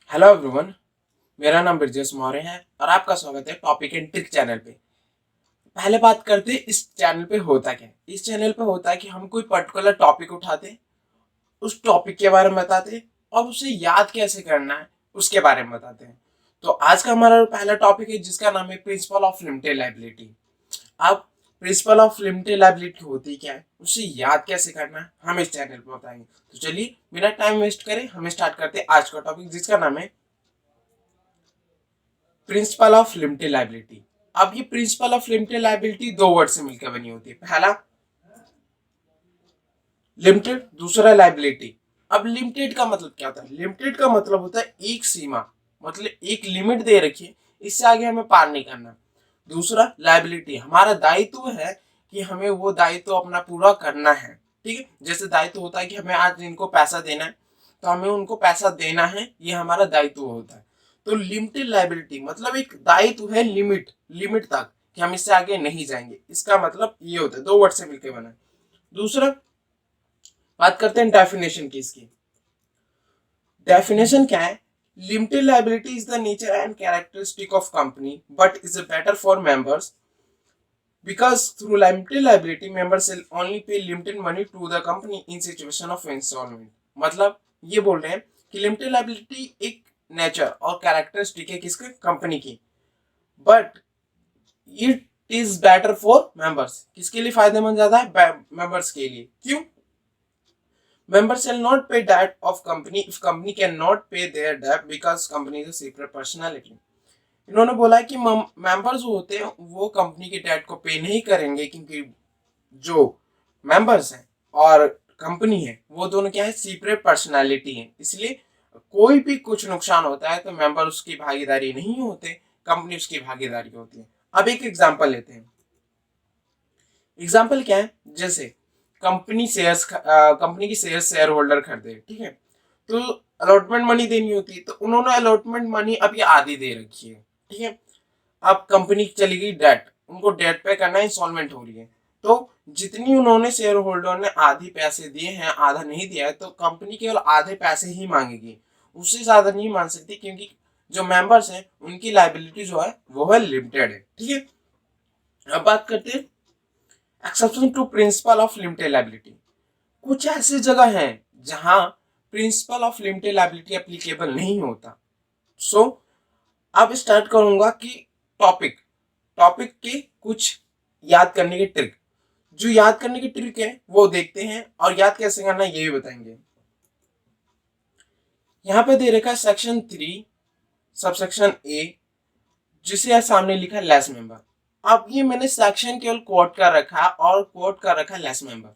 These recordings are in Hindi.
Hello everyone. मेरा नाम ब्रजेश मौर्य है और आपका स्वागत है टॉपिक एंड ट्रिक चैनल पे। पहले बात करते हैं इस चैनल पे होता क्या है। इस चैनल पे होता है कि हम कोई पर्टिकुलर टॉपिक उठाते, उस टॉपिक के बारे में बताते और उसे याद कैसे करना है उसके बारे में बताते हैं। तो आज का हमारा पहला टॉपिक है जिसका नाम है प्रिंसिपल ऑफ लिमिटेड लायबिलिटी। अब प्रिंसिपल ऑफ लिमिटेड लायबिलिटी होती क्या है, उसे याद कैसे करना है, हम इस चैनल पे बताएंगे। तो चलिए बिना टाइम वेस्ट करें हम स्टार्ट करते हैं आज का टॉपिक जिसका नाम है प्रिंसिपल ऑफ लिमिटेड लायबिलिटी। अब ये प्रिंसिपल ऑफ लिमिटेड लायबिलिटी दो वर्ड से मिलकर बनी होती है। पहला लिमिटेड, दूसरा लायबिलिटी। अब लिमिटेड का मतलब क्या होता है? लिमिटेड का मतलब होता है एक सीमा, मतलब एक लिमिट दे रखी है, इससे आगे हमें पार नहीं करना। दूसरा लायबिलिटी, हमारा दायित्व है कि हमें वो दायित्व अपना पूरा करना है। ठीक है, जैसे दायित्व होता है कि हमें आज इनको पैसा देना है तो हमें उनको पैसा देना है, ये हमारा दायित्व होता है। तो लिमिटेड लायबिलिटी मतलब एक दायित्व है लिमिट लिमिट तक, कि हम इससे आगे नहीं जाएंगे। इसका मतलब ये होता है, दो वर्ड से मिलकर बना है। दूसरा बात करते हैं डेफिनेशन की। इसकी डेफिनेशन क्या है? Limited liability is the nature and characteristic of company but is better for members because through limited liability members will only pay limited money to the company in situation of insolvent। मतलब ये बोल रहे हैं कि लिमिटेड लायबिलिटी एक नेचर और कैरेक्टरिस्टिक है किसके? कंपनी की। But it is better for members, किसके लिए फायदेमंद ज्यादा है? मेंबर्स के लिए। क्यों? Members shall not pay debt of company if company cannot pay their debt because company is a separate personality। इन्होंने बोला है कि मेंबर्स जो होते हैं वो कंपनी के डेट को पे नहीं करेंगे क्योंकि जो मेंबर्स हैं और कंपनी है वो दोनों क्या है? सीपरेट पर्सनालिटी है। इसलिए कोई भी कुछ नुकसान होता है तो मेंबर उसकी भागीदारी नहीं होते, कंपनी उसकी भागीदारी होती है। अब एक एग्जांपल लेते हैं। एग्जांपल क्या है? जैसे कंपनी की शेयर होल्डर खरीदे, ठीक है, तो अलॉटमेंट मनी देनी होती है। तो उन्होंने अलॉटमेंट मनी अभी आधी दे रखी है, ठीक है। अब कंपनी चली गई डेट, उनको डेट पे करना, इंस्टॉलमेंट हो रही है। तो जितनी उन्होंने शेयर होल्डर ने आधी पैसे दिए हैं, आधा नहीं दिया है, तो कंपनी केवल आधे पैसे ही मांगेगी, उससे ज्यादा नहीं मांग सकती क्योंकि जो मेंबर्स हैं उनकी लाइबिलिटी जो है वो है लिमिटेड है। ठीक है, अब बात करते हैं exception to principle of limited liability. कुछ ऐसी जगह हैं जहां principle of limited liability applicable नहीं होता। सो अब स्टार्ट करूंगा कि टॉपिक टॉपिक के कुछ याद करने की ट्रिक। जो याद करने की ट्रिक है वो देखते हैं और याद कैसे करना है ये भी बताएंगे। यहाँ पे दे रखा है सेक्शन 3 सबसेक्शन ए, जिसे सामने लिखा है लेस मेंबर। अब ये मैंने सेक्शन केवल कोट कर रखा है और कोट कर रखा है लेस मेंबर।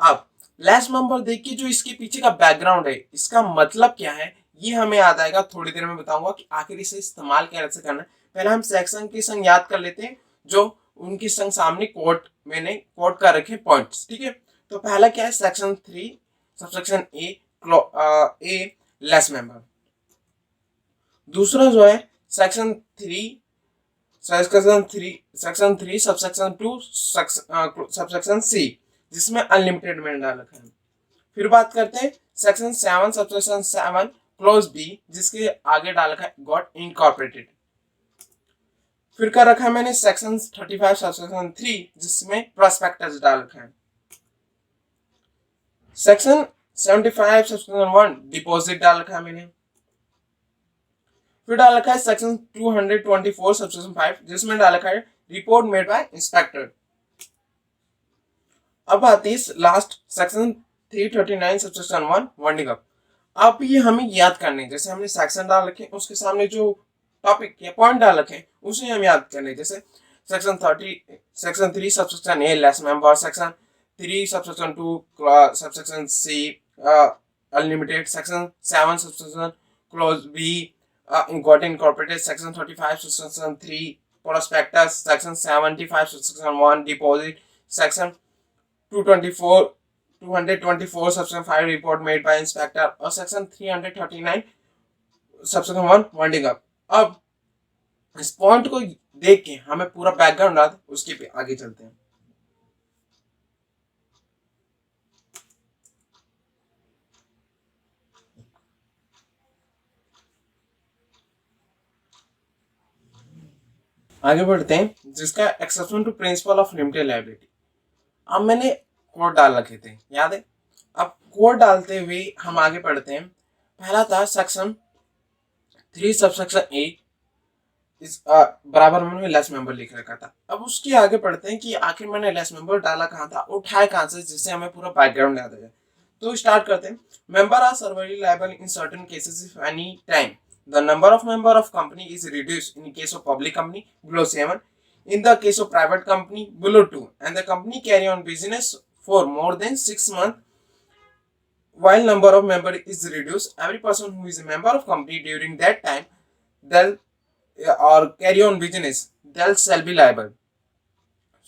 अब लेस मेंबर देखिए, जो इसके पीछे का बैकग्राउंड है, इसका मतलब क्या है, ये हमें याद आएगा थोड़ी देर में बताऊंगा कि आखिर इसे इस्तेमाल कैसे करना है। पहले हम सेक्शन के संग याद कर लेते हैं, जो उनके संग सामने कोट मैंने कोट कर रखे पॉइंट्स। ठीक है, तो पहला क्या है? सेक्शन 3 सबसेक्शन ए ए लेस मेंबर। दूसरा जो है सेक्शन 3 सेक्शन 3 सबसेक्शन 2 सबसेक्शन सी, जिसमें अनलिमिटेड में डाल रखा है। फिर बात करते हैं सेक्शन 7 सबसेक्शन 7 क्लोज बी, जिसके आगे डाल रखा है गॉट इनकॉर्पोरेटेड। फिर कर रखा है मैंने सेक्शन 35 सबसेक्शन 3, जिसमें प्रोस्पेक्टस डाल रखा है। सेक्शन 75 सबसेक्शन 1 डिपॉजिट डाल रखा है मैंने। फिर डाल रखा है सेक्शन 224 सबसेक्शन 5, जिसमें डाल रखा है रिपोर्ट मेड बाय इंस्पेक्टर। अब आती है last section 339 subsection 1 winding up. अब ये हमें याद करने, जैसे हमने सेक्शन डाल रखे उसके सामने जो टॉपिक या पॉइंट डाल रखे उसे हम याद करने। जैसे section 3 subsection A less member, section 3 subsection 2 subsection C unlimited, section 7 subsection clause B got incorporated, section 35 subsection 3 prospectus, section 75 subsection 1 deposit, section 224 subsection 5 report made by inspector और सेक्शन 339 सबसेक्शन 1 वाइंडिंग अप। अब इस पॉइंट को देख के हमें पूरा बैकग्राउंड याद, उसके आगे चलते हैं। आगे बढ़ते हैं, जिसका exception to principle of limited liability. अब मैंने कोड डाल रखे थे, याद है। अब कोड डालते हुए हम आगे बढ़ते हैं। पहला था सेक्शन 3 सबसेक्शन ए, इस बराबर मैंने लेस मेंबर लिख रखा था। अब उसके आगे पढ़ते हैं कि आखिर मैंने लेस मेंबर डाला कहाँ था, उठाया कहाँ से, जिससे हमें पूरा बैकग्राउंड याद आ जाए। तो स्टार्ट करते हैं। Member are severally liable in certain cases if any time the number of member of company is reduced in case of public company below 7, in the case of private company below 2, and the company carry on business for more than 6 months while number of member is reduced. Every person who is a member of company during that time, they'll or carry on business, they'll shall be liable.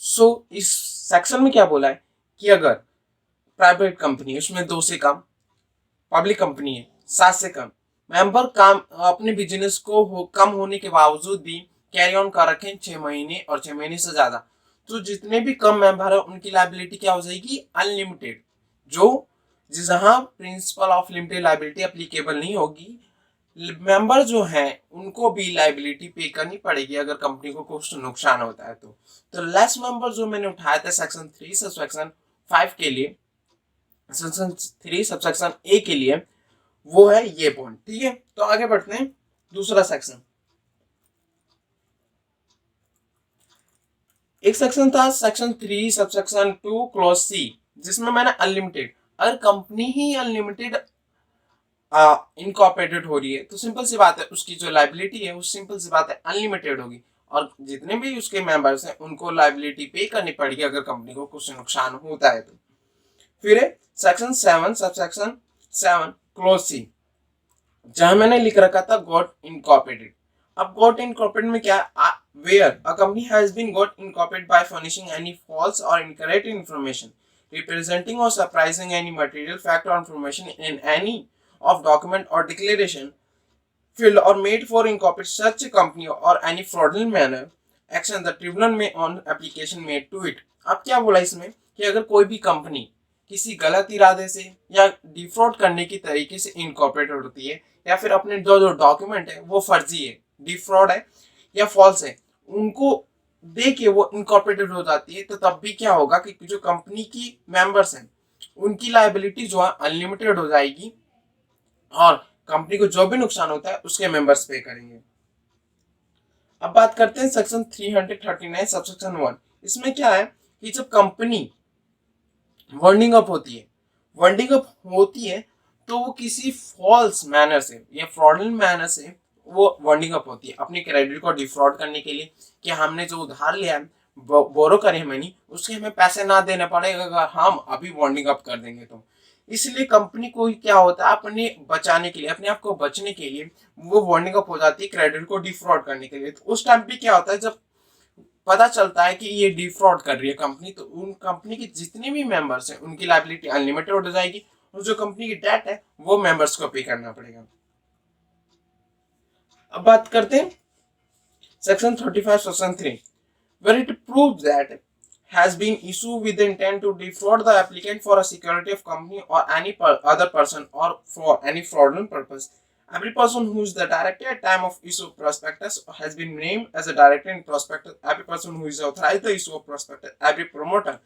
सो इस सेक्शन में क्या बोला है कि अगर प्राइवेट कंपनी, उसमें 2 से कम, पब्लिक कंपनी है 7 से कम, मेंबर काम अपने बिजनेस को कम होने के बावजूद भी कैरी ऑन कर रखें 6 महीने और 6 महीने से ज्यादा, तो जितने भी कम मेंबर है उनकी लायबिलिटी क्या हो जाएगी, अनलिमिटेड। जो जहां principle of limited liability applicable नहीं होगी, मेंबर जो हैं उनको भी लायबिलिटी पे करनी पड़ेगी अगर कंपनी को कुछ नुकसान होता है। तो लेस मेंबर जो मैंने उठाया था सेक्शन 3 सबसेक्शन 5 के लिए, सेक्शन 3 सबसेक्शन ए के लिए, वो है ये पॉइंट। ठीक है, तो आगे बढ़ते हैं। दूसरा सेक्शन, एक सेक्शन था सेक्शन 3 सबसेक्शन 2 क्लॉज सी, जिसमें मैंने अनलिमिटेड, अगर कंपनी ही अनलिमिटेड इनकॉर्पोरेटेड हो रही है तो सिंपल सी बात है उसकी जो लायबिलिटी है वो सिंपल सी बात है अनलिमिटेड होगी, और जितने भी उसके मेंबर्स हैं उनको लायबिलिटी पे करनी पड़ेगी अगर कंपनी को कुछ नुकसान होता है तो। फिर है सेक्शन 7 सबसेक्शन 7 क्लोज सी, जहां मैंने लिख रखा था गॉट इनकॉर्पोरेटेड। अब गॉट इनकॉर्पोरेटेड में क्या, where a company has been got incorporated by furnishing any false और incorrect information representing or surprising any material fact or information in any of document or declaration filled or made for incorporate such a company or any fraudulent manner action the tribunal may on application made to it। अब क्या बोला इसमें कि अगर कोई भी कंपनी किसी गलत इरादे से या डिफ्रॉड करने की तरीके से इनकॉर्पोरेटेड होती है, या फिर अपने जो डॉक्यूमेंट है वो फर्जी है, डिफ्रॉड है या फॉल्स है, उनको दे के वो इनकॉर्पोरेटेड हो जाती है, तो तब भी क्या होगा कि जो कंपनी की मेंबर्स हैं उनकी लायबिलिटी जो है अनलिमिटेड हो जाएगी, और कंपनी को जो भी नुकसान होता है उसके मेंबर्स पे करेंगे। अब बात करते हैं सेक्शन 339 सबसेक्शन 1। इसमें क्या है कि जब कंपनी वाइंडिंग अप होती है, वाइंडिंग अप होती है तो वो किसी फॉल्स मैनर से या फ्रॉडलेंट मैनर से वो वाइंडिंग अप होती है अपने क्रेडिट को डिफ्रॉड करने के लिए, कि हमने जो उधार लिया है, बोरो करे मनी, उसके हमें पैसे ना देने पड़ेगा अगर हम अभी वाइंडिंग अप कर देंगे तो। इसलिए कंपनी को क्या होता है, अपने बचाने के लिए, अपने आप को बचने के लिए वो वाइंडिंग अप हो जाती है क्रेडिट को डिफ्रॉड करने के लिए। तो उस टाइम पे क्या होता है, जब पता चलता है कि ये डिफ्रॉड कर रही है कंपनी, तो उन कंपनी के जितने भी मेंबर्स हैं उनकी लायबिलिटी अनलिमिटेड हो जाएगी, और जो कंपनी की डेट है वो मेंबर्स को पे करना पड़ेगा। अब बात करते हैं section 35 section 3, where it proves that has been issued with the intent to defraud the applicant for a security of company or any other person or for any fraudulent purpose. Every person who is the director at time of issue of prospectus has been named as a director in prospectus. Every person who is authorized the issue of prospectus, every promoter,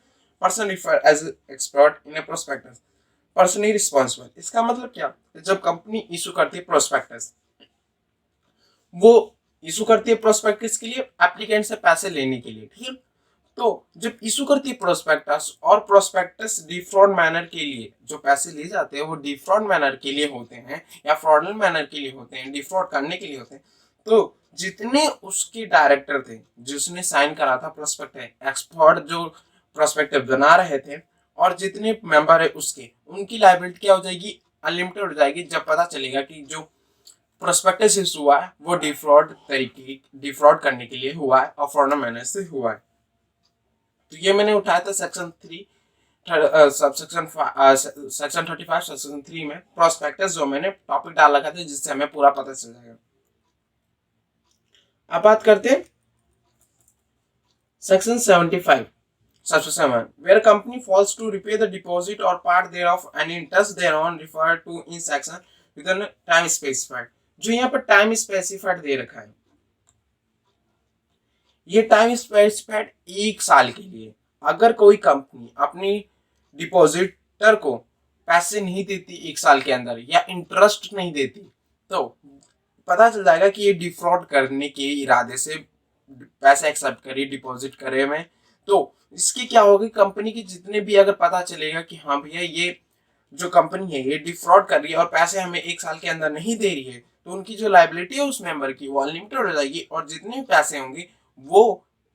person referred as an expert in a prospectus, personally responsible. इसका मतलब क्या, जब कंपनी इशू करती है प्रोस्पेक्टस, वो इशू करती है प्रोस्पेक्टस के लिए एप्लीकेंट से पैसे लेने के लिए, ठीक है। तो जब इशू करती है प्रोस्पेक्टस और प्रोस्पेक्टस डिफ्रॉड मैनर के लिए जो पैसे लिए जाते हैं वो डिफ्रॉड मैनर के लिए होते हैं या फ्रॉडलेंट मैनर के लिए होते हैं, डिफ्रॉड करने के लिए होते हैं, तो जितने उसके डायरेक्टर थे जिसने साइन करा था प्रोस्पेक्ट एक्सपर्ट जो प्रोस्पेक्ट बना रहे थे, और जितने मेंबर है उसके, उनकी लायबिलिटी क्या हो जाएगी, अनलिमिटेड हो जाएगी, जब पता चलेगा कि जो प्रोस्पेक्टस इशू हुआ है वो डिफ्रॉड करने के लिए हुआ है और फ्रॉडलेंट मैनर से हुआ है। तो ये मैंने उठाया था सेक्शन 3 सेक्शन 35 सेक्शन 3 में प्रोस्पेक्टस जो मैंने टॉपिक डाल रखा था जिससे हमें पूरा पता चल जाएगा। अब बात करते हैं section 75 section 7, where a company fails to repay the deposit or part thereof and interest thereon referred to in section within time specified। जो यहाँ पर टाइम स्पेसिफाइड दे रखा है, ये टाइम स्पेंड 1 साल के लिए। अगर कोई कंपनी अपनी डिपॉजिटर को पैसे नहीं देती 1 साल के अंदर या इंटरेस्ट नहीं देती, तो पता चल जाएगा कि ये डिफ्रॉड करने के इरादे से पैसे एक्सेप्ट करे, डिपॉजिट करे में। तो इसकी क्या होगी, कंपनी की जितने भी अगर पता चलेगा कि हाँ भैया ये जो कंपनी है ये डिफ्रॉड कर रही है और पैसे हमें 1 साल के अंदर नहीं दे रही है, तो उनकी जो लाइबिलिटी है उस मेंबर की वो अनलिमिटेड हो जाएगी और जितने भी पैसे होंगे वो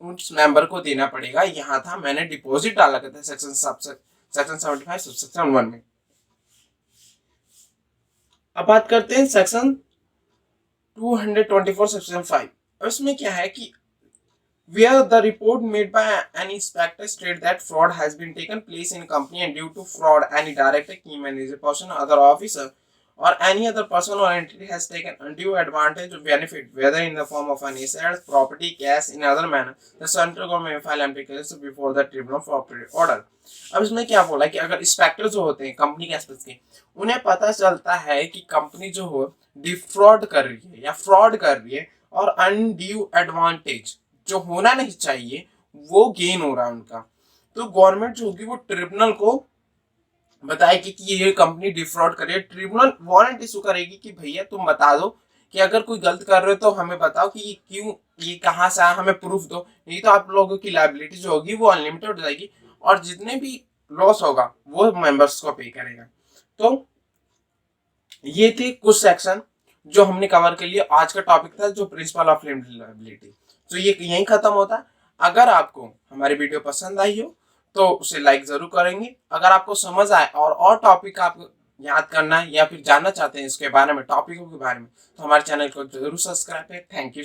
उस मेंबर को देना पड़ेगा। यहाँ था मैंने डिपॉजिट डाला था सेक्शन 75 सबसेक्शन 1 में। अब बात करते हैं सेक्शन 224 सेक्शन 5। और इसमें क्या है कि where the report made by an inspector state that fraud has been taken place in company and due to fraud any director, key manager, person, other officer or any other person or entity has taken undue advantage of benefit, whether in the form of an asset, property, cash, in other manner, the central government may file applications before the tribunal for order। अब इसमें क्या बोला कि अगर इंस्पेक्टर जो होते हैं कंपनी के एस्पेक्ट्स के, उन्हें पता चलता है कि कंपनी जो हो डिफ्रॉड कर रही है या फ्रॉड कर रही है और अनड्यू एडवांटेज जो होना नहीं चाहिए वो गेन हो रहा है उनका, तो गवर्नमेंट जो होगी वो ट्रिब्यूनल को बताएगी कि ये कंपनी डिफ्रॉड कर रही है। ट्रिब्यूनल वारंट इशू करेगी कि भैया तुम बता दो कि अगर कोई गलत कर रहे हो तो हमें बताओ कि ये क्यों, ये कहाँ से आया, हमें प्रूफ दो, नहीं तो आप लोगों की लायबिलिटी जो होगी वो अनलिमिटेड हो जाएगी और जितने भी लॉस होगा वो मेंबर्स को पे करेगा। तो ये थे कुछ सेक्शन जो हमने कवर कर लिया। आज का टॉपिक था जो प्रिंसिपल ऑफ लिमिटेड लायबिलिटी। तो ये यहीं खत्म होता है। अगर आपको हमारी वीडियो पसंद आई हो तो उसे लाइक जरूर करेंगे। अगर आपको समझ आए और टॉपिक आप याद करना है या फिर जानना चाहते हैं इसके बारे में, टॉपिकों के बारे में, तो हमारे चैनल को जरूर सब्सक्राइब करें। Thank you.